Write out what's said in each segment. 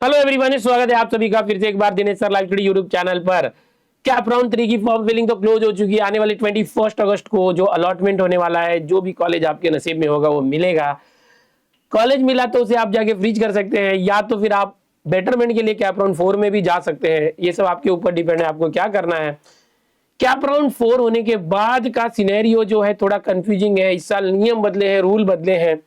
Hello everyone, स्वागत है आप सभी का फिर से एक बार Dinesh sir live study YouTube channel पर। कैप राउंड 3 की फॉर्म फिलिंग तो क्लोज हो चुकी है। आने वाले 21 अगस्त को जो अलॉटमेंट होने वाला है, जो भी कॉलेज आपके नसीब में होगा वो मिलेगा। कॉलेज मिला तो उसे आप जाके फ्रीज कर सकते हैं, या तो फिर आप बेटरमेंट के लिए कैप राउंड 4 में भी जा सकते हैं। ये सब आपके ऊपर डिपेंड है, आपको क्या करना है। कैप राउंड 4 होने के बाद का सिनेरियो जो है थोड़ा कंफ्यूजिंग है। इस साल नियम बदले हैं, रूल बदले हैं,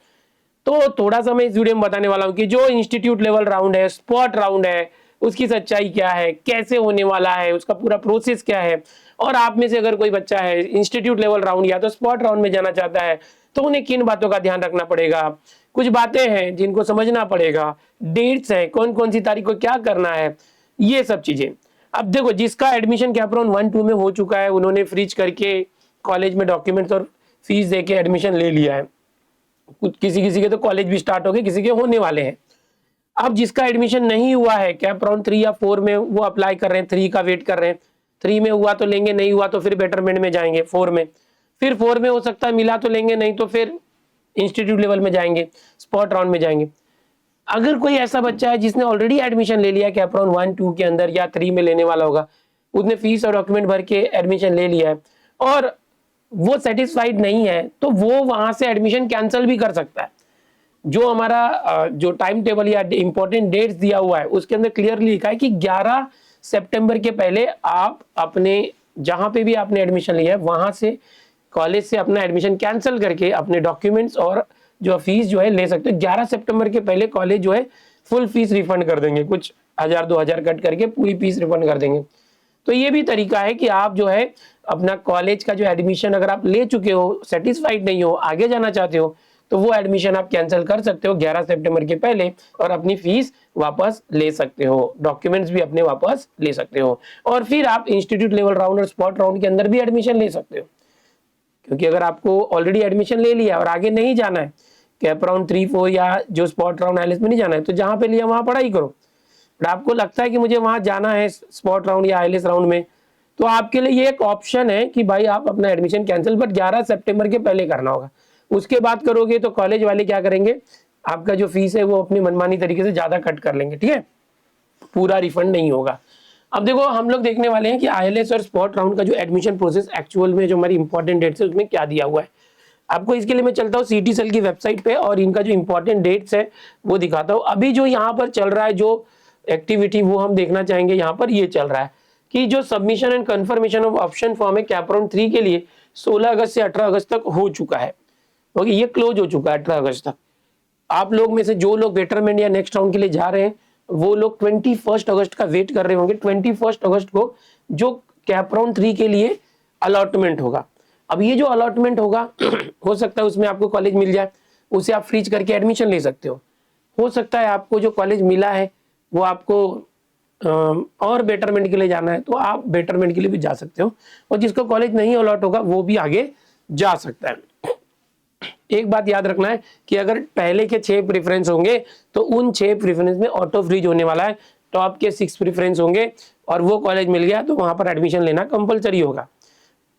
तो थोड़ा सा मैं इस वीडियो में बताने वाला हूं कि जो इंस्टीट्यूट लेवल राउंड है, स्पॉट राउंड है, उसकी सच्चाई क्या है, कैसे होने वाला है, उसका पूरा प्रोसेस क्या है। और आप में से अगर कोई बच्चा है इंस्टीट्यूट लेवल राउंड या तो स्पॉट राउंड में जाना चाहता है, तो उन्हें किन बातों का ध्यान रखना पड़ेगा। कुछ बातें हैं जिनको समझना पड़ेगा, डेट्स हैं, कौन कौन सी तारीख को क्या करना है, ये सब चीजें। अब देखो, जिसका एडमिशन कैप राउंड 1-2 में हो चुका है, उन्होंने फ्रीज करके कॉलेज में डॉक्यूमेंट्स और फीस देके एडमिशन ले लिया है। कुछ किसी किसी के तो कॉलेज भी स्टार्ट हो गए, किसी के होने वाले हैं। अब जिसका एडमिशन नहीं हुआ है कैप राउंड 3 या 4 में, वो अप्लाई कर रहे हैं, 3 का वेट कर रहे हैं। 3 में हुआ तो लेंगे, नहीं हुआ तो फिर बेटरमेंट में जाएंगे 4 में। फिर 4 में हो सकता है मिला तो लेंगे, नहीं तो फिर इंस्टीट्यूट लेवल में जाएंगे, स्पॉट राउंड में जाएंगे। अगर कोई ऐसा बच्चा है जिसने ऑलरेडी एडमिशन ले लिया कैप राउंड 1-2 के अंदर, या 3 में लेने वाला होगा, उसने फीस और डॉक्यूमेंट भर के एडमिशन ले लिया है और वो सेटिस्फाइड नहीं है, तो वो वहां से एडमिशन कैंसिल भी कर सकता है। जो हमारा जो टाइम टेबल या इंपॉर्टेंट डेट्स दिया हुआ है उसके अंदर क्लियरली लिखा है कि 11 सितंबर के पहले आप अपने जहां पे भी आपने एडमिशन लिया है वहां से कॉलेज से अपना एडमिशन कैंसिल करके अपने डॉक्यूमेंट्स और जो फीस जो है ले सकते हो। 11 सितंबर के पहले कॉलेज जो है फुल फीस रिफंड कर देंगे, कुछ 1000-2000 कट करके पूरी फीस रिफंड कर देंगे। तो ये भी तरीका है कि आप जो है अपना कॉलेज का जो एडमिशन अगर आप ले चुके हो, सेटिस्फाइड नहीं हो, आगे जाना चाहते हो, तो वो एडमिशन आप कैंसिल कर सकते हो 11 सितंबर के पहले और अपनी फीस वापस ले सकते हो, डॉक्यूमेंट्स भी अपने वापस ले सकते हो। और फिर आप इंस्टीट्यूट लेवल राउंड और स्पॉट राउंड के अंदर भी एडमिशन ले सकते हो, क्योंकि अगर आपको ऑलरेडी एडमिशन ले लिया और आगे नहीं जाना है, कैप राउंड 3-4 या जो स्पॉट राउंड आईएलटीएस में नहीं जाना है, तो जहां पे लिया वहां पढ़ाई करो। बट आपको लगता है कि मुझे वहां जाना है स्पॉट राउंड या आईएलटीएस राउंड में, तो आपके लिए ये एक ऑप्शन है कि भाई आप अपना एडमिशन कैंसिल बट 11 सितंबर के पहले करना होगा। उसके बाद करोगे तो कॉलेज वाले क्या करेंगे, आपका जो फीस है वो अपनी मनमानी तरीके से ज्यादा कट कर लेंगे, ठीक है, पूरा रिफंड नहीं होगा। अब देखो, हम लोग देखने वाले हैं कि आईएलटीएस और स्पॉट राउंड का जो एडमिशन प्रोसेस एक्चुअल में जो हमारी इंपॉर्टेंट डेट्स है उसमें क्या दिया हुआ है। आपको इसके लिए मैं चलता हूँ सीटी सेल की वेबसाइट पे और इनका जो इंपॉर्टेंट डेट्स है वो दिखाता हूँ। अभी जो यहाँ पर चल रहा है जो एक्टिविटी, वो हम देखना चाहेंगे। यहाँ पर ये चल रहा है कि जो submission and confirmation of option form है कैप राउंड 3 के लिए 16 अगस्त से 18 अगस्त तक हो चुका है। ओके, ये क्लोज हो चुका है 18 अगस्त तक। आप लोग में से जो लोग बेटरमेंट या नेक्स्ट राउंड के लिए जा रहे हैं, वो लोग 21 अगस्त का वेट कर रहे होंगे। 21 अगस्त को जो कैप राउंड 3 के लिए अलॉटमेंट होगा। अब ये जो अलॉटमेंट होगा हो सकता है उसमें आपको कॉलेज मिल जाए, उसे आप फ्रीज करके एडमिशन ले सकते हो सकता है आपको जो कॉलेज मिला है वो आपको और बेटरमेंट के लिए जाना है, तो आप बेटरमेंट के लिए भी जा सकते हो, और जिसको कॉलेज नहीं अलॉट होगा वो भी आगे जा सकता है। एक बात याद रखना है कि अगर पहले के 6 प्रेफरेंस होंगे तो उन 6 प्रेफरेंस में ऑटो फ्रीज होने वाला है, तो आपके 6 प्रेफरेंस होंगे और वो कॉलेज मिल गया तो वहां पर एडमिशन लेना कंपलसरी होगा।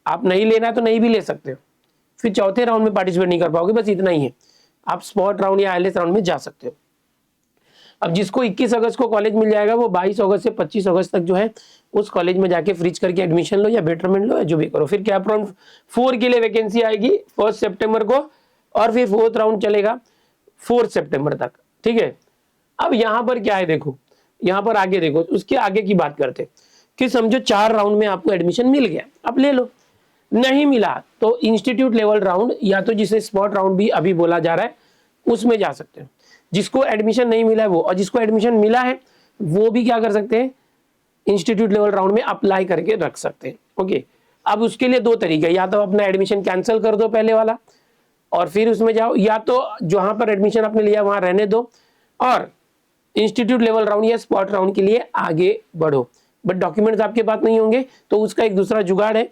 आप नहीं लेना है तो नहीं भी ले सकते हो, फिर चौथे राउंड में पार्टिसिपेट नहीं कर पाओगे, बस इतना ही है। आप स्पॉट राउंड या आईएलटीएस राउंड में जा सकते हो। अब जिसको 21 अगस्त को कॉलेज मिल जाएगा वो 22 अगस्त से 25 अगस्त तक जो है उस कॉलेज में जाके फ्रीज करके एडमिशन लो या बेटरमेंट लो या जो भी करो। फिर कैप राउंड 4 के लिए वैकेंसी आएगी 1 सितंबर को, और फिर 4th राउंड चलेगा 4 सितंबर तक, ठीक है। अब यहाँ पर क्या है, देखो यहाँ पर आगे देखो, उसके आगे की बात करते कि समझो 4 राउंड में आपको एडमिशन मिल गया, आप ले लो। नहीं मिला तो इंस्टीट्यूट लेवल राउंड या तो जिसे स्पॉट राउंड भी अभी बोला जा रहा है उसमें जा सकते हो। जिसको एडमिशन नहीं मिला है वो, और जिसको एडमिशन मिला है वो भी क्या कर सकते हैं, इंस्टीट्यूट लेवल राउंड में अप्लाई करके रख सकते हैं। ओके, अब उसके लिए 2 तरीके, या तो अपना एडमिशन कैंसिल कर दो पहले वाला और फिर उसमें जाओ, या तो जहां पर एडमिशन आपने लिया वहां रहने दो और इंस्टीट्यूट लेवल राउंड या स्पॉट राउंड के लिए आगे बढ़ो। बट डॉक्यूमेंट्स आपके पास नहीं होंगे तो उसका एक दूसरा जुगाड़ है।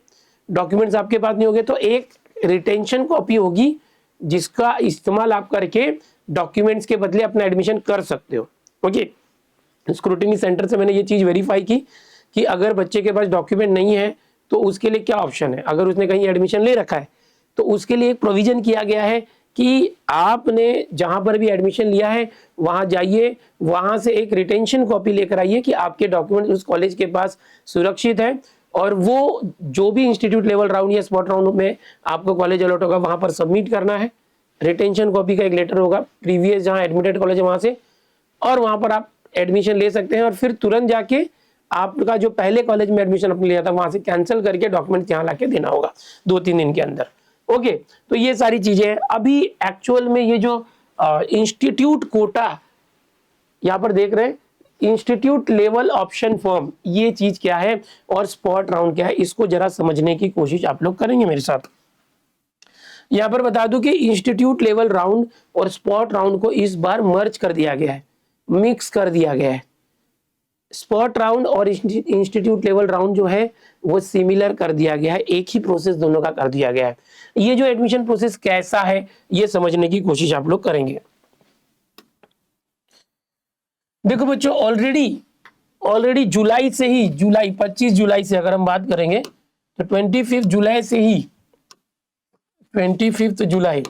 डॉक्यूमेंट्स आपके पास नहीं होंगे तो एक रिटेंशन कॉपी होगी जिसका इस्तेमाल आप करके डॉक्यूमेंट्स के बदले अपना एडमिशन कर सकते हो। ओके, स्क्रूटिनी सेंटर से मैंने ये चीज वेरीफाई की कि अगर बच्चे के पास डॉक्यूमेंट नहीं है तो उसके लिए क्या ऑप्शन है। अगर उसने कहीं एडमिशन ले रखा है तो उसके लिए एक प्रोविजन किया गया है कि आपने जहां पर भी एडमिशन लिया है वहां जाइए, वहां से एक रिटेंशन कॉपी लेकर आइए कि आपके डॉक्यूमेंट उस कॉलेज के पास सुरक्षित है, और वो जो भी इंस्टीट्यूट लेवल राउंड या स्पॉट राउंड में आपको कॉलेज अलॉट होगा वहां पर सबमिट करना है। रिटेंशन कॉपी का एक लेटर होगा प्रीवियस जहां एडमिटेड कॉलेज है वहां से, और वहां पर आप एडमिशन ले सकते हैं, और फिर तुरंत जाके आपका जो पहले कॉलेज में एडमिशन आपने लिया था वहां से कैंसिल करके डॉक्यूमेंट यहाँ लाके देना होगा 2-3 दिन के अंदर। ओके, तो ये सारी चीजें हैं। अभी एक्चुअल में ये जो इंस्टीट्यूट कोटा यहाँ पर देख रहे हैं, इंस्टीट्यूट लेवल ऑप्शन फॉर्म, ये चीज क्या है और स्पॉट राउंड क्या है, इसको जरा समझने की कोशिश आप लोग करेंगे मेरे साथ। यहाँ पर बता दूं कि इंस्टीट्यूट लेवल राउंड और स्पॉट राउंड को इस बार मर्ज कर दिया गया है, मिक्स कर दिया गया है। स्पॉट राउंड और इंस्टीट्यूट लेवल राउंड जो है वो सिमिलर कर दिया गया है, एक ही प्रोसेस दोनों का कर दिया गया है। ये जो एडमिशन प्रोसेस कैसा है ये समझने की कोशिश आप लोग करेंगे। देखो बच्चों, ऑलरेडी जुलाई से ही, 25 जुलाई से अगर हम बात करेंगे तो 25 जुलाई से ही, 25 जुलाई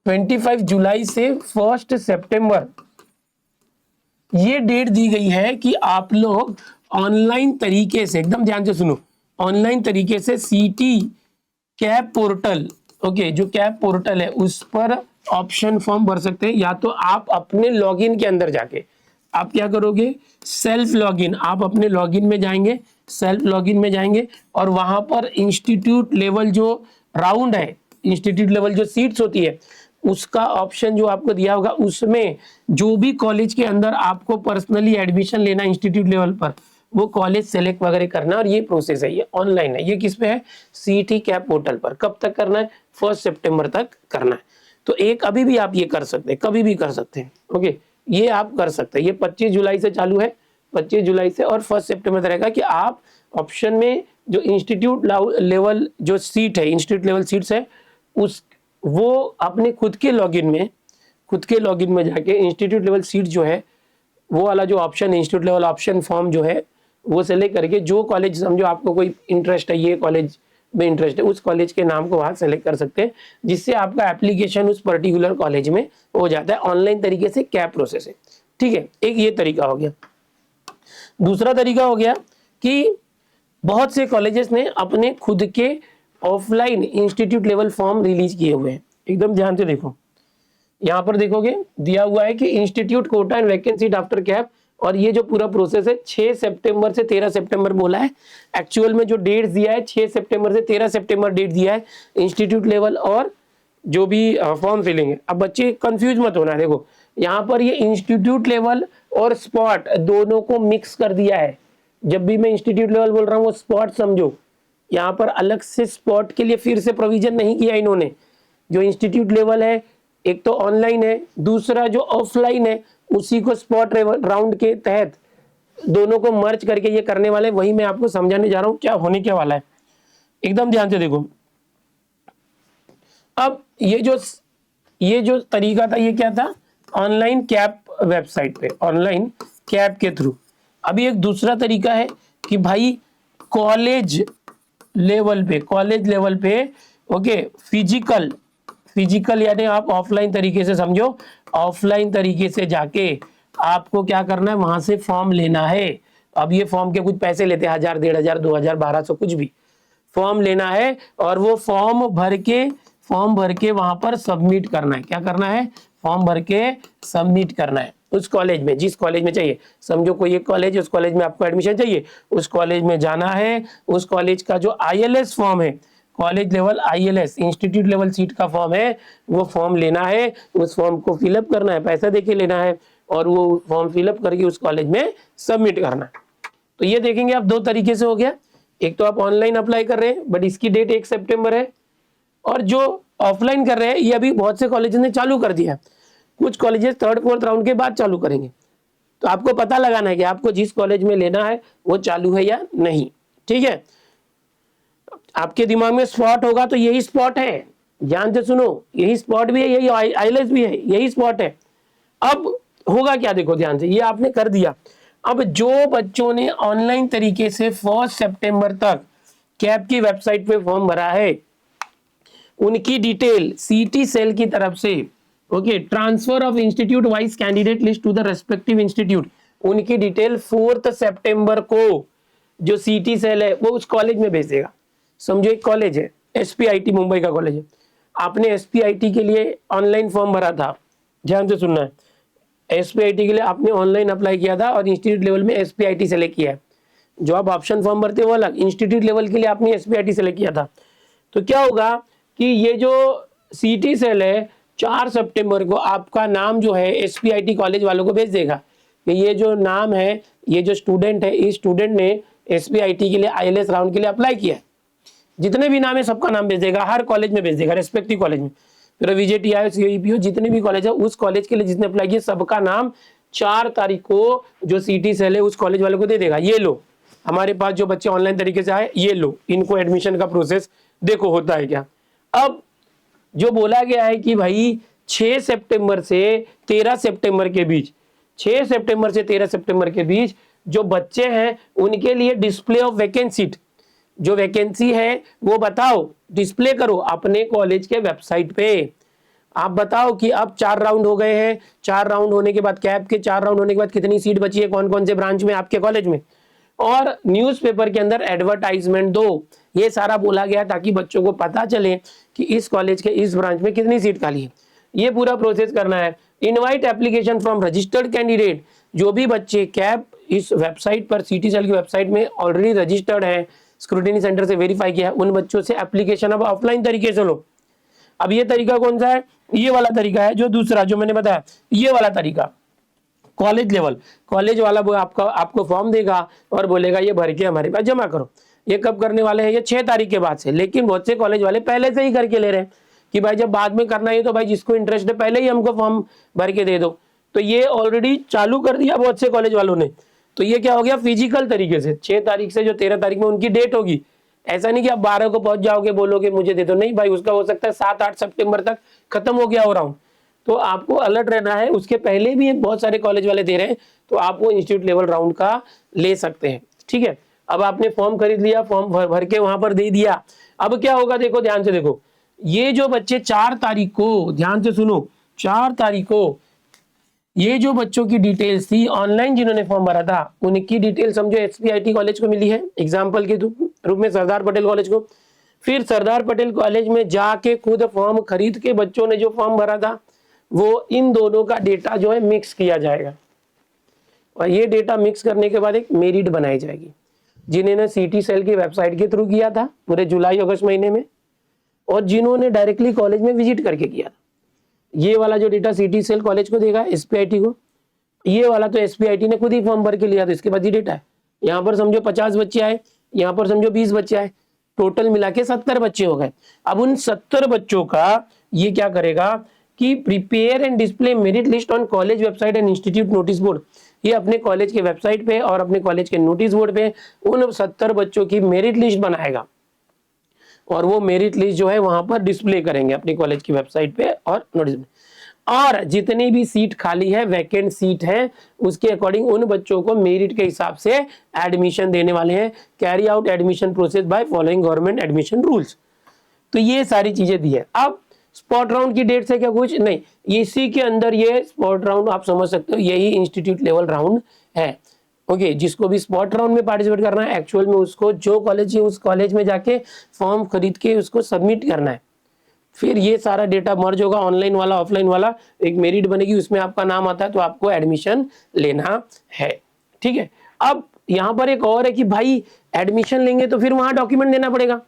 25 जुलाई से 1 सितंबर ये डेट दी गई है कि आप लोग ऑनलाइन तरीके से, एकदम ध्यान से सुनो, ऑनलाइन तरीके से सीटी कैप पोर्टल, ओके, जो कैप पोर्टल है उस पर ऑप्शन फॉर्म भर सकते हैं। या तो आप अपने लॉगिन के अंदर जाके आप क्या करोगे, सेल्फ लॉगिन, आप अपने लॉगिन में जाएंगे, सेल्फ लॉगिन में जाएंगे और वहां पर इंस्टीट्यूट लेवल जो राउंड है, इंस्टीट्यूट लेवल जो सीट्स होती है उसका ऑप्शन जो आपको दिया होगा, उसमें जो भी कॉलेज के अंदर आपको पर्सनली एडमिशन लेना इंस्टीट्यूट लेवल पर, वो कॉलेज सेलेक्ट वगैरह करना, और ये प्रोसेस है, ये ऑनलाइन है। ये किस पे है, सीटी कैप पोर्टल पर। कब तक करना है, 1 सितंबर तक करना है। तो एक अभी भी आप ये कर सकते हैं, कभी भी कर सकते हैं, ओके, ये आप कर सकते हैं। ये 25 जुलाई से चालू है, 25 जुलाई से, और 1 सितंबर तक रहेगा कि आप ऑप्शन में जो इंस्टीट्यूट लेवल जो सीट है, इंस्टीट्यूट लेवल सीट्स है, उस वो अपने खुद के लॉगिन में जाके इंस्टीट्यूट लेवल सीट जो है वो वाला जो ऑप्शन है, इंस्टीट्यूट लेवल ऑप्शन फॉर्म जो है वो सेलेक्ट करके, जो कॉलेज समझो आपको कोई इंटरेस्ट है, ये कॉलेज में इंटरेस्ट है, उस कॉलेज के नाम को वहां सेलेक्ट कर सकते हैं, जिससे आपका एप्लीकेशन उस पर्टिकुलर कॉलेज में हो जाता है ऑनलाइन तरीके से, कैप प्रोसेस है। ठीक है, एक ये तरीका हो गया। दूसरा तरीका हो गया कि बहुत से कॉलेजेस ने अपने खुद के offline institute level form release किए हुए हैं। एकदम ध्यान से देखो, यहाँ पर देखोगे दिया हुआ है कि institute quota and vacancy after CAP, और ये जो पूरा प्रोसेस है 6 सितंबर से 13 सितंबर बोला है। एक्चुअल में जो डेट दिया है 6 सितंबर से 13 सितंबर डेट दिया है इंस्टीट्यूट लेवल और जो भी फॉर्म फिलिंग है। अब बच्चे कंफ्यूज मत होना, देखो यहाँ पर ये इंस्टीट्यूट लेवल और स्पॉट दोनों को मिक्स कर दिया है। जब भी मैं इंस्टीट्यूट लेवल बोल रहा हूँ वो स्पॉट समझो, यहाँ पर अलग से स्पॉट के लिए फिर से प्रोविजन नहीं किया इन्होंने। जो इंस्टीट्यूट लेवल है एक तो ऑनलाइन है, दूसरा जो ऑफलाइन है उसी को स्पॉट राउंड के तहत दोनों को मर्ज करके ये करने वाले, वही मैं आपको समझाने जा रहा हूँ क्या होने क्या वाला है। एकदम ध्यान से देखो, अब ये जो तरीका था ये क्या था, ऑनलाइन कैप वेबसाइट पे, ऑनलाइन कैप के थ्रू। अभी एक दूसरा तरीका है कि भाई कॉलेज लेवल पे ओके, फिजिकल यानी आप ऑफलाइन तरीके से समझो, ऑफलाइन तरीके से जाके आपको क्या करना है, वहां से फॉर्म लेना है। अब ये फॉर्म के कुछ पैसे लेते हैं, 1000, 1500, 2000, 1200 कुछ भी फॉर्म लेना है, और वो फॉर्म भर के वहां पर सबमिट करना है। क्या करना है, फॉर्म भर के सबमिट करना है उस कॉलेज में, जिस कॉलेज में चाहिए। समझो कोई एक कॉलेज है, उस कॉलेज में आपको एडमिशन चाहिए, उस कॉलेज में जाना है, उस कॉलेज का जो ILS फॉर्म है, college level ILS institute level seat का फॉर्म है, वो फॉर्म लेना है, उस फॉर्म को फिलअप करना है, पैसा देके लेना है, और वो फॉर्म फिलअप करके उस कॉलेज में सबमिट करना है। तो ये देखेंगे आप 2 तरीके से हो गया। एक तो आप ऑनलाइन अप्लाई कर रहे हैं बट इसकी डेट 1 सितंबर है, और जो ऑफलाइन कर रहे हैं ये अभी बहुत से कॉलेजेस ने चालू कर दिया है, कुछ कॉलेजेस 3rd 4th राउंड के बाद चालू करेंगे। तो आपको पता लगाना है कि आपको जिस कॉलेज में लेना है वो चालू है या नहीं। ठीक है, आपके दिमाग में स्पॉट होगा तो यही स्पॉट है, ध्यान से सुनो, यही स्पॉट भी है, यही ILS भी है, यही स्पॉट है। अब होगा क्या, देखो ध्यान से, ये आपने कर दिया। अब जो बच्चों ने ऑनलाइन तरीके से 1 सितंबर तक कैप की वेबसाइट पे फॉर्म भरा है उनकी डिटेल सीटी सेल की तरफ से, okay, transfer of institute wise candidate list to the respective institute, उनकी डिटेल 4 सितंबर को जो सीटी सेल है वो उस कॉलेज में भेज देगा। समझो एक कॉलेज है, एसपीआईटी मुंबई का कॉलेज है, आपने एसपीआईटी के लिए ऑनलाइन फॉर्म भरा था, ध्यान से सुनना है, एसपीआईटी के लिए आपने ऑनलाइन अप्लाई किया था और इंस्टीट्यूट लेवल में एसपीआईटी सेलेक्ट किया है। जो आप ऑप्शन फॉर्म भरते हो वो अलग, इंस्टीट्यूट लेवल के लिए आपने एसपीआईटी सेलेक्ट किया था। तो क्या होगा कि ये जो सीटी सेल है 4 सितंबर को आपका नाम जो है एसपीआईटी कॉलेज वालों को भेज देगा कि ये जो नाम है, ये जो स्टूडेंट है, इस स्टूडेंट ने एसपीआईटी के लिए आईएलएस राउंड के लिए अप्लाई किया है। जितने भी नाम है सबका नाम भेज देगा, हर कॉलेज में भेज देगा, रेस्पेक्टिव कॉलेज में, फिर वीजेटीआई सीईपीओ जितने भी कॉलेज है उस कॉलेज के लिए जिसने अप्लाई किया सबका नाम 4 तारीख को जो सीटी सेल है उस कॉलेज वाले को दे देगा। ये लो, हमारे पास जो बच्चे ऑनलाइन तरीके से आए, ये लो, इनको एडमिशन का प्रोसेस देखो होता है क्या। अब जो बोला गया है कि भाई 6 सितंबर से 13 सितंबर के बीच, 6 सितंबर से 13 सितंबर के बीच जो बच्चे हैं उनके लिए डिस्प्ले ऑफ वैकेंसी, जो वैकेंसी है वो बताओ, डिस्प्ले करो अपने कॉलेज के वेबसाइट पे। आप बताओ कि अब 4 राउंड हो गए हैं, 4 राउंड होने के बाद कैप के 4 राउंड होने के बाद कितनी सीट बची है कौन कौन से ब्रांच में आपके कॉलेज में, और न्यूज़पेपर के अंदर एडवर्टाइजमेंट दो। ये सारा बोला गया ताकि बच्चों को पता चले कि इस कॉलेज के इस ब्रांच में कितनी सीट खाली है। ये पूरा प्रोसेस करना है। Invite application from registered candidate, जो भी बच्चे कैप इस वेबसाइट पर, सीटी सेल की वेबसाइट में ऑलरेडी रजिस्टर्ड है, स्क्रूटिनी सेंटर से वेरीफाई किया है, उन बच्चों से एप्लीकेशन अब ऑफलाइन तरीके से लो। अब ये तरीका कौन सा है, ये वाला तरीका है, जो दूसरा जो मैंने बताया ये वाला तरीका, कॉलेज लेवल, कॉलेज वाला वो आपको फॉर्म देगा और बोलेगा ये भर के हमारे पास जमा करो। ये कब करने वाले हैं, ये 6 तारीख के बाद से। लेकिन बहुत से कॉलेज वाले पहले से ही करके ले रहे हैं कि भाई जब बाद में करना है तो भाई जिसको इंटरेस्ट है पहले ही हमको फॉर्म भर के दे दो। तो ये ऑलरेडी चालू कर दिया बहुत से कॉलेज वालों ने। तो ये क्या हो गया, फिजिकल तरीके से 6 तारीख से जो 13 तारीख में उनकी डेट होगी, ऐसा नहीं कि आप 12 को पहुंच जाओगे बोलोगे मुझे दे दो, नहीं भाई, उसका हो सकता है 7-8 सितंबर तक खत्म हो गया हो राउंड। तो आपको अलर्ट रहना है, उसके पहले भी बहुत सारे कॉलेज वाले दे रहे हैं, तो आप वो इंस्टीट्यूट लेवल राउंड का ले सकते हैं। ठीक है, अब आपने फॉर्म खरीद लिया, फॉर्म भर के वहां पर दे दिया। अब क्या होगा, देखो ध्यान से देखो, ये जो बच्चे 4 तारीख को, ध्यान से सुनो, 4 तारीख को ये जो बच्चों की डिटेल्स थी ऑनलाइन जिन्होंने फॉर्म भरा था, उनकी डिटेल समझो एसपीआईटी कॉलेज को मिली है, एग्जाम्पल के रूप में सरदार पटेल कॉलेज को। फिर सरदार पटेल कॉलेज में जाके खुद फॉर्म खरीद के बच्चों ने जो फॉर्म भरा था, वो इन दोनों का डेटा जो है मिक्स किया जाएगा, और ये डेटा मिक्स करने के बाद एक मेरिट बनाई जाएगी। जिन्होंने सीटी सेल की वेबसाइट के थ्रू किया था पूरे जुलाई अगस्त महीने में, और जिन्होंने डायरेक्टली कॉलेज में विजिट करके किया था, ये वाला जो डेटा सीटी सेल कॉलेज को देगा एसपीआईटी को, ये वाला तो एसपीआईटी ने खुद ही फॉर्म भर के लिया, तो इसके बाद ये डेटा है। यहाँ पर समझो 50 बच्चे आए, यहाँ पर समझो 20 बच्चे आए, टोटल मिला के 70 बच्चे हो गए। अब उन 70 बच्चों का ये क्या करेगा कि prepare and display merit list on college website and institute notice board. ये अपने कॉलेज के वेबसाइट पे और अपने कॉलेज के नोटिस बोर्ड पे उन 70 बच्चों की मेरिट लिस्ट बनाएगा, और वो मेरिट लिस्ट जो है वहां पर डिस्प्ले करेंगे अपनी कॉलेज की वेबसाइट पे और नोटिस में। और जितनी भी सीट खाली है, वैकेंट सीट है, उसके अकॉर्डिंग उन बच्चों को मेरिट के हिसाब से एडमिशन देने वाले हैं। Carry out admission process by following government admission rules. तो ये सारी चीजें दी है। अब स्पॉट राउंड की डेट से क्या कुछ नहीं, इसी के अंदर ये स्पॉट राउंड आप समझ सकते हो, यही इंस्टीट्यूट लेवल राउंड है। ओके, जिसको भी स्पॉट राउंड में पार्टिसिपेट करना है, एक्चुअल में उसको जो कॉलेज है उस कॉलेज में जाके फॉर्म खरीद के उसको सबमिट करना है। फिर ये सारा डेटा मर्ज होगा, ऑनलाइन वाला ऑफलाइन वाला, एक मेरिट बनेगी, उसमें आपका नाम आता है तो आपको एडमिशन लेना है। ठीक है, अब यहाँ पर एक और है कि भाई एडमिशन लेंगे तो फिर वहां डॉक्यूमेंट देना पड़ेगा।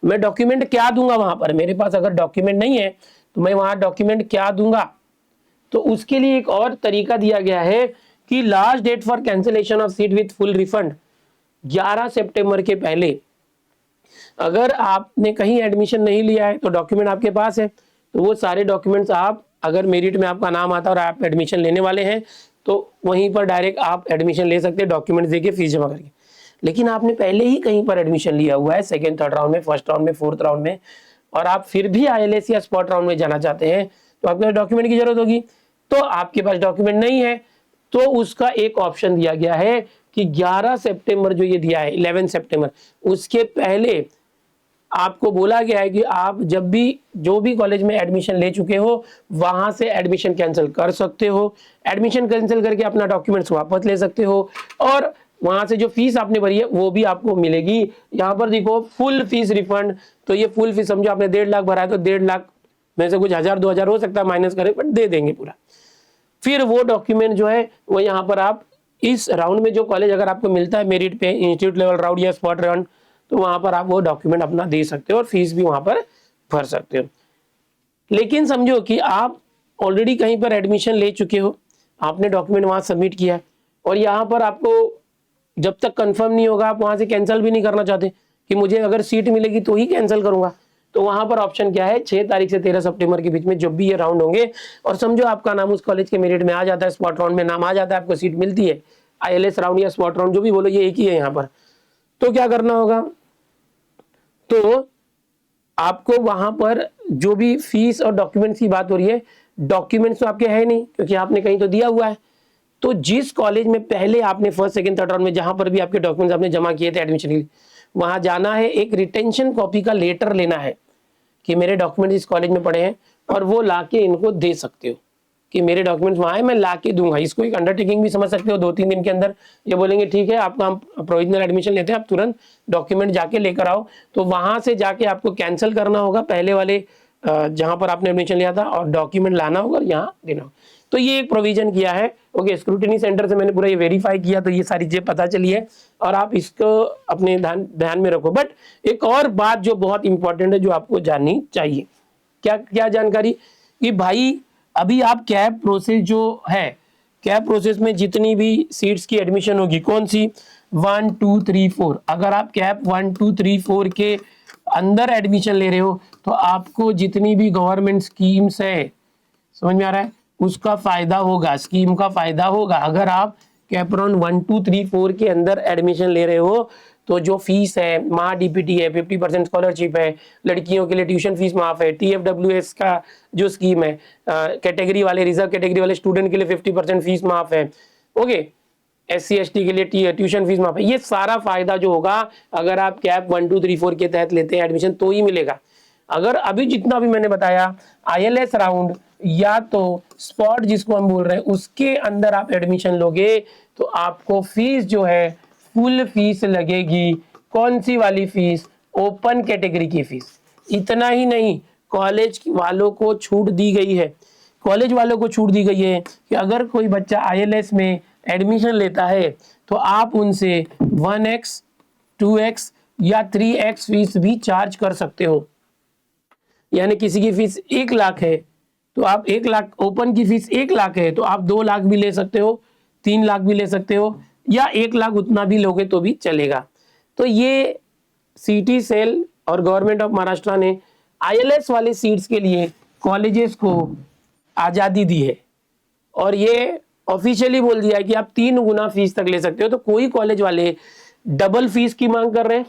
मैं डॉक्यूमेंट क्या दूंगा वहां पर, मेरे पास अगर डॉक्यूमेंट नहीं है तो मैं वहां डॉक्यूमेंट क्या दूंगा। तो उसके लिए एक और तरीका दिया गया है कि last date for cancellation of seat with full refund 11 सितंबर के पहले। अगर आपने कहीं एडमिशन नहीं लिया है तो डॉक्यूमेंट आपके पास है, तो वो सारे डॉक्यूमेंट्स आप, अगर मेरिट में आपका नाम आता है और आप एडमिशन लेने वाले हैं तो वहीं पर डायरेक्ट आप एडमिशन ले सकते हैं डॉक्यूमेंट्स देके, फीस जमा करके। लेकिन आपने पहले ही कहीं पर एडमिशन लिया हुआ है, सेकंड थर्ड राउंड में, फर्स्ट राउंड में, फोर्थ राउंड में, और आप फिर भी आईएलएस या स्पॉट राउंड में जाना चाहते हैं, तो आपके डॉक्यूमेंट की जरूरत होगी। तो आपके पास डॉक्यूमेंट नहीं है तो उसका एक ऑप्शन दिया गया है कि 11 सितंबर जो ये दिया है, 11 सितंबर, उसके पहले आपको बोला गया है कि आप जब भी जो भी कॉलेज में एडमिशन ले चुके हो वहां से एडमिशन कैंसिल कर सकते हो। एडमिशन कैंसिल करके अपना डॉक्यूमेंट्स वापस ले सकते हो और वहां से जो फीस आपने भरी है वो भी आपको मिलेगी। यहाँ पर देखो फुल फीस रिफंड, तो ये फुल फीस समझो आपने 1.5 लाख भरा है तो 1.5 लाख में से कुछ 1000-2000 हो सकता है माइनस करें, बट दे देंगे पूरा। फिर वो डॉक्यूमेंट जो है वो यहाँ पर आप इस राउंड में जो कॉलेज अगर आपको मिलता है मेरिट पे, इंस्टीट्यूट लेवल राउंड या स्पॉट राउंड, तो वहां पर आप वो डॉक्यूमेंट अपना दे सकते हो और फीस भी वहां पर भर सकते हो। लेकिन समझो कि आप ऑलरेडी कहीं पर एडमिशन ले चुके हो, आपने डॉक्यूमेंट वहां सबमिट किया और यहाँ पर आपको जब तक कंफर्म नहीं होगा आप वहां से कैंसिल भी नहीं करना चाहते कि मुझे अगर सीट मिलेगी तो ही कैंसिल करूंगा, तो वहां पर ऑप्शन क्या है, 6 तारीख से 13 सितंबर के बीच में जब भी ये राउंड होंगे और समझो आपका नाम उस कॉलेज के मेरिट में आ जाता है, स्पॉट राउंड में नाम आ जाता है, आपको सीट मिलती है, आईएलएस राउंड या स्पॉट राउंड जो भी बोलो ये एक ही है यहाँ पर, तो क्या करना होगा, तो आपको वहां पर जो भी फीस और डॉक्यूमेंट्स की बात हो रही है, डॉक्यूमेंट्स तो आपके है नहीं क्योंकि आपने कहीं तो दिया हुआ है, तो जिस कॉलेज में पहले आपने फर्स्ट सेकंड थर्ड राउंड में जहां पर भी आपके डॉक्यूमेंट्स आपने जमा किए थे एडमिशन के लिए, वहां जाना है, एक रिटेंशन कॉपी का लेटर लेना है कि मेरे डॉक्यूमेंट्स इस कॉलेज में पड़े हैं और वो लाके इनको दे सकते हो कि मेरे डॉक्यूमेंट्स वहां है मैं लाके दूंगा। इसको एक अंडरटेकिंग भी समझ सकते हो, 2-3 दिन के अंदर ये बोलेंगे ठीक है आपका हम प्रोविजनल एडमिशन लेते हैं, आप तुरंत डॉक्यूमेंट जाके लेकर आओ, तो वहां से जाके आपको कैंसिल करना होगा पहले वाले जहां पर आपने एडमिशन लिया था और डॉक्यूमेंट लाना होगा और यहाँ देना होगा। तो ये एक प्रोविजन किया है। ओके, स्क्रूटिनी सेंटर से मैंने पूरा ये वेरीफाई किया तो ये सारी चीजें पता चली है और आप इसको अपने ध्यान में रखो। बट एक और बात जो बहुत इंपॉर्टेंट है जो आपको जाननी चाहिए, क्या क्या जानकारी, कि भाई अभी आप कैप प्रोसेस जो है, कैप प्रोसेस में जितनी भी सीट्स की एडमिशन होगी, कौन सी 1 2 3 4, अगर आप कैप 1 2 3 4 के अंदर एडमिशन ले रहे हो तो आपको जितनी भी गवर्नमेंट स्कीम्स है, समझ में आ रहा है, उसका फायदा होगा, स्कीम का फायदा होगा। अगर आप कैपरॉन 1 2 3 4 के अंदर एडमिशन ले रहे हो तो जो फीस है, महा डीपीटी है, 50% स्कॉलरशिप है, लड़कियों के लिए ट्यूशन फीस माफ है, टीएफडब्ल्यूएस का जो स्कीम है, कैटेगरी वाले रिजर्व कैटेगरी वाले स्टूडेंट के लिए 50% फीस माफ है, ओके, SC ST के लिए ट्यूशन फीस माफ है, ये सारा फायदा जो होगा अगर आप कैप 1 2 3 4 के तहत लेते हैं एडमिशन तो ही मिलेगा। अगर अभी जितना भी मैंने बताया आईएलएस राउंड या तो स्पॉट जिसको हम बोल रहे हैं उसके अंदर आप एडमिशन लोगे तो आपको फीस जो है फुल फीस लगेगी। कौन सी वाली फीस, ओपन कैटेगरी की फीस। इतना ही नहीं, कॉलेज वालों को छूट दी गई है, कॉलेज वालों को छूट दी गई है कि अगर कोई बच्चा आईएलएस में एडमिशन लेता है तो आप उनसे 1x 2x या 3x फीस भी चार्ज कर सकते हो। यानी किसी की फीस 1 लाख है तो आप 1 लाख, ओपन की फीस 1 लाख है तो आप 2 लाख भी ले सकते हो, 3 लाख भी ले सकते हो, या 1 लाख उतना भी लोगे तो भी चलेगा। तो ये सिटी सेल और गवर्नमेंट ऑफ महाराष्ट्र ने आईएलएस वाले सीट्स के लिए कॉलेजेस को आजादी दी है और ये ऑफिशियली बोल दिया है कि आप 3 गुना फीस तक ले सकते हो। तो कोई कॉलेज वाले डबल फीस की मांग कर रहे हैं,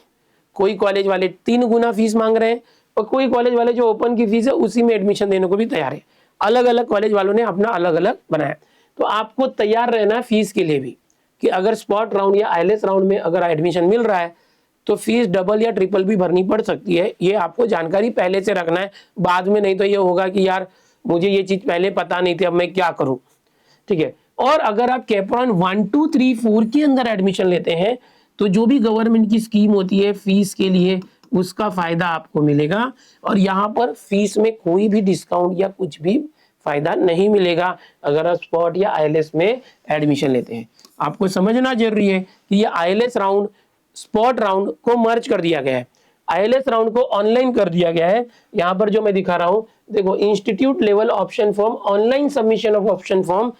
कोई कॉलेज वाले 3 गुना फीस मांग रहे हैं और कोई कॉलेज वाले जो ओपन की फीस है उसी में एडमिशन देने को भी तैयार है। अलग अलग कॉलेज वालों ने अपना अलग अलग बनाया, तो आपको तैयार रहना है फीस के लिए भी कि अगर स्पॉट राउंड या आईएलएस राउंड में अगर एडमिशन मिल रहा है तो फीस डबल या ट्रिपल भी भरनी पड़ सकती है। ये आपको जानकारी पहले से रखना है, बाद में नहीं तो ये होगा कि यार मुझे ये चीज पहले पता नहीं थी अब मैं क्या करूं, ठीक है। और अगर आप कैपरॉन 1 2 3 4 के अंदर एडमिशन लेते हैं तो जो भी गवर्नमेंट की स्कीम होती है फीस के लिए उसका फायदा आपको मिलेगा और यहाँ पर फीस में कोई भी डिस्काउंट या कुछ भी फायदा नहीं मिलेगा अगर आप स्पॉट या आईएलएस में एडमिशन लेते हैं। आपको समझना जरूरी है कि ये आईएलएस राउंड स्पॉट राउंड को मर्ज कर दिया गया है, आईएलएस राउंड को ऑनलाइन कर दिया गया है। यहाँ पर जो मैं दिखा रहा हूँ देखो, institute level option form, online submission of option form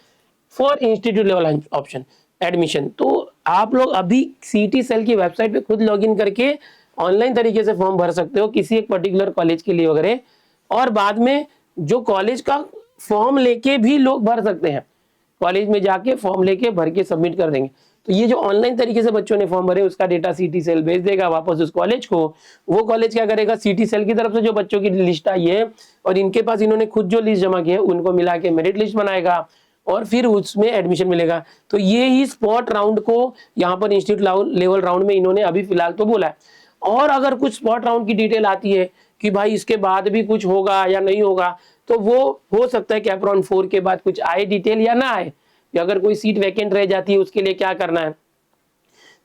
for institute level option admission. तो आप लोग अभी सिटी सेल की वेबसाइट पे खुद लॉगिन करके ऑनलाइन तरीके से फॉर्म भर सकते हो किसी एक पर्टिकुलर कॉलेज के लिए वगैरह, और बाद में जो कॉलेज का फॉर्म लेके भी लोग भर सकते हैं, कॉलेज में जाके फॉर्म लेके भर के सबमिट कर देंगे। तो ये जो ऑनलाइन तरीके से बच्चों ने फॉर्म भरे उसका डेटा सिटी सेल भेज देगा वापस उस कॉलेज को, वो कॉलेज क्या करेगा, सिटी सेल की तरफ से जो बच्चों की लिस्ट आई है और इनके पास इन्होंने खुद जो लिस्ट जमा की है उनको मिला के मेरिट लिस्ट बनाएगा और फिर उसमें एडमिशन मिलेगा। तो ये ही स्पॉट राउंड को यहाँ पर इंस्टीट्यूट लेवल राउंड में इन्होंने अभी फिलहाल तो बोला है। और अगर कुछ स्पॉट राउंड की डिटेल आती है कि भाई इसके बाद भी कुछ होगा या नहीं होगा, तो वो हो सकता है कैप राउंड 4 के बाद कुछ आए डिटेल या ना आए, या अगर कोई सीट वैकेंट रह जाती है उसके लिए क्या करना है।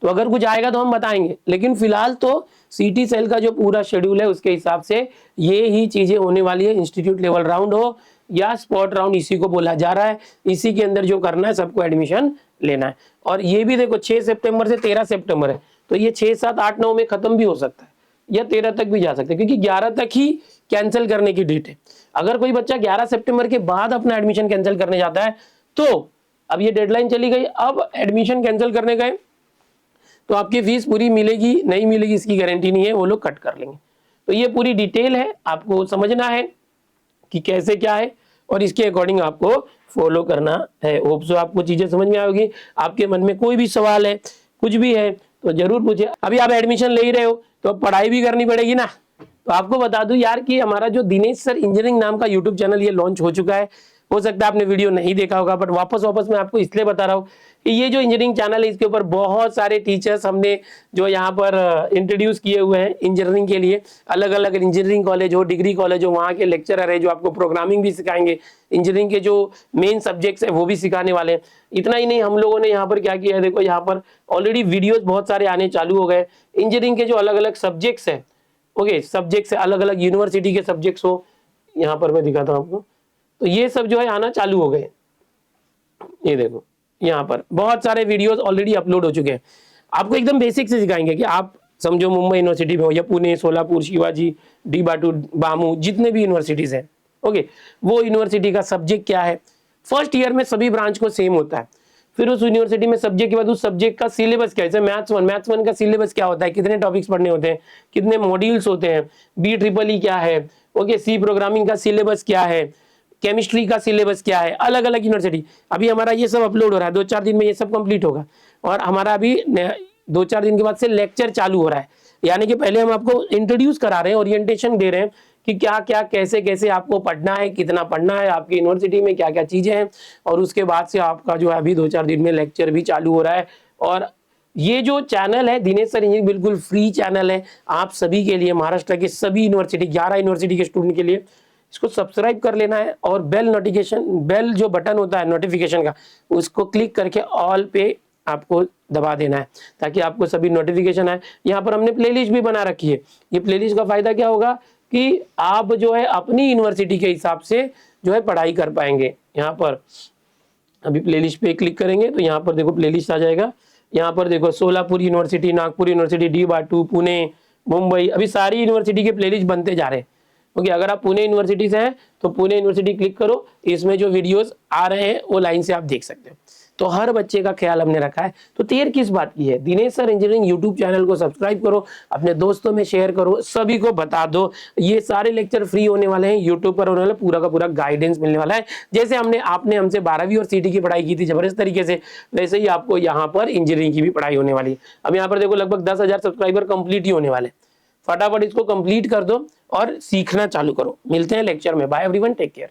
तो अगर कुछ आएगा तो हम बताएंगे, लेकिन फिलहाल तो सीटी सेल का जो पूरा शेड्यूल है उसके हिसाब से ये ही चीजें होने वाली है। इंस्टीट्यूट लेवल राउंड हो या स्पॉट राउंड, इसी को बोला जा रहा है। इसी के अंदर जो करना है सबको एडमिशन लेना है। और ये भी देखो 6 सितंबर से 13 सितंबर है, तो ये 6, 7, 8, 9 में खत्म भी हो सकता है या 13 तक भी जा सकते हैं, क्योंकि 11 तक ही कैंसिल करने की डेट है। अगर कोई बच्चा 11 सितंबर के बाद अपना एडमिशन कैंसिल करने जाता है तो अब ये डेडलाइन चली गई, अब एडमिशन कैंसिल करने गए तो आपकी फीस पूरी मिलेगी नहीं मिलेगी इसकी गारंटी नहीं है, वो लोग कट कर लेंगे। तो ये पूरी डिटेल है, आपको समझना है कि कैसे क्या है और इसके अकॉर्डिंग आपको फॉलो करना है। होप सो आपको चीजें समझ में आएगी। आपके मन में कोई भी सवाल है, कुछ भी है तो जरूर पूछे। अभी आप एडमिशन ले ही रहे हो तो पढ़ाई भी करनी पड़ेगी ना। तो आपको बता दूं यार कि हमारा जो दिनेश सर इंजीनियरिंग नाम का यूट्यूब चैनल ये लॉन्च हो चुका है। हो सकता है आपने वीडियो नहीं देखा होगा, बट वापस मैं आपको इसलिए बता रहा हूँ कि ये जो इंजीनियरिंग चैनल है इसके ऊपर बहुत सारे टीचर्स हमने जो यहाँ पर इंट्रोड्यूस किए हुए हैं इंजीनियरिंग के लिए। अलग अलग इंजीनियरिंग कॉलेज हो, डिग्री कॉलेज हो, वहाँ के लेक्चरर है जो आपको प्रोग्रामिंग भी सिखाएंगे, इंजीनियरिंग के जो मेन सब्जेक्ट्स है वो भी सिखाने वाले हैं। इतना ही नहीं, हम लोगों ने यहाँ पर क्या किया है, देखो यहाँ पर ऑलरेडी वीडियोज बहुत सारे आने चालू हो गए। इंजीनियरिंग के जो अलग अलग सब्जेक्ट्स है, ओके सब्जेक्ट्स है, अलग अलग यूनिवर्सिटी के सब्जेक्ट्स हो, यहाँ पर मैं दिखाता हूँ आपको, तो ये सब जो है आना चालू हो गए। ये देखो यहाँ पर बहुत सारे वीडियोस ऑलरेडी अपलोड हो चुके हैं। आपको एकदम बेसिक से सिखाएंगे कि आप समझो मुंबई यूनिवर्सिटी में हो या पुणे, सोलापुर, शिवाजी, डी बामू, जितने भी यूनिवर्सिटीज हैं, ओके, वो यूनिवर्सिटी का सब्जेक्ट क्या है। फर्स्ट ईयर में सभी ब्रांच को सेम होता है। फिर उस यूनिवर्सिटी में सब्जेक्ट के बाद उस सब्जेक्ट का सिलेबस क्या है। जैसे मैथ्स वन का सिलेबस क्या होता है, कितने टॉपिक्स पढ़ने होते हैं, कितने मॉड्यूल्स होते हैं, BEE क्या है, ओके, सी प्रोग्रामिंग का सिलेबस क्या है, केमिस्ट्री का सिलेबस क्या है, अलग अलग यूनिवर्सिटी। अभी हमारा ये सब अपलोड हो रहा है, 2-4 दिन में ये सब कंप्लीट होगा। और हमारा अभी 2-4 दिन के बाद से लेक्चर चालू हो रहा है, यानी कि पहले हम आपको इंट्रोड्यूस करा रहे हैं, ओरिएंटेशन दे रहे हैं कि क्या क्या कैसे कैसे आपको पढ़ना है, कितना पढ़ना है, आपकी यूनिवर्सिटी में क्या क्या चीजें हैं। और उसके बाद से आपका जो है अभी 2-4 दिन में लेक्चर भी चालू हो रहा है। और ये जो चैनल है दिनेश सर इंजीनियरिंग बिल्कुल फ्री चैनल है आप सभी के लिए, महाराष्ट्र के सभी यूनिवर्सिटी 11 यूनिवर्सिटी के स्टूडेंट के लिए। इसको सब्सक्राइब कर लेना है और बेल जो बटन होता है नोटिफिकेशन का, उसको क्लिक करके ऑल पे आपको दबा देना है ताकि आपको सभी नोटिफिकेशन आए। यहाँ पर हमने प्लेलिस्ट भी बना रखी है। ये प्लेलिस्ट का फायदा क्या होगा कि आप जो है अपनी यूनिवर्सिटी के हिसाब से जो है पढ़ाई कर पाएंगे। यहाँ पर अभी प्लेलिस्ट पे क्लिक करेंगे तो यहाँ पर देखो प्लेलिस्ट आ जाएगा। यहाँ पर देखो Solapur university, Nagpur university, D, Pune, Mumbai, अभी सारी यूनिवर्सिटी के प्लेलिस्ट बनते जा रहे हैं। ओके, अगर आप पुणे यूनिवर्सिटी से हैं तो पुणे यूनिवर्सिटी क्लिक करो, इसमें जो वीडियोस आ रहे हैं वो लाइन से आप देख सकते हो। तो हर बच्चे का ख्याल हमने रखा है। तो देर किस बात की है, Dinesh sir engineering YouTube channel को सब्सक्राइब करो, अपने दोस्तों में शेयर करो, सभी को बता दो। ये सारे लेक्चर फ्री होने वाले हैं, यूट्यूब पर होने वाला पूरा का पूरा गाइडेंस मिलने वाला है। जैसे आपने हमसे 12वीं और सीटी की पढ़ाई की थी जबरदस्त तरीके से, वैसे ही आपको यहाँ पर इंजीनियरिंग की भी पढ़ाई होने वाली है। अब यहाँ पर देखो लगभग 10,000 सब्सक्राइबर कंप्लीट ही होने वाले। फटाफट इसको कंप्लीट कर दो और सीखना चालू करो। मिलते हैं लेक्चर में। Bye everyone, take care.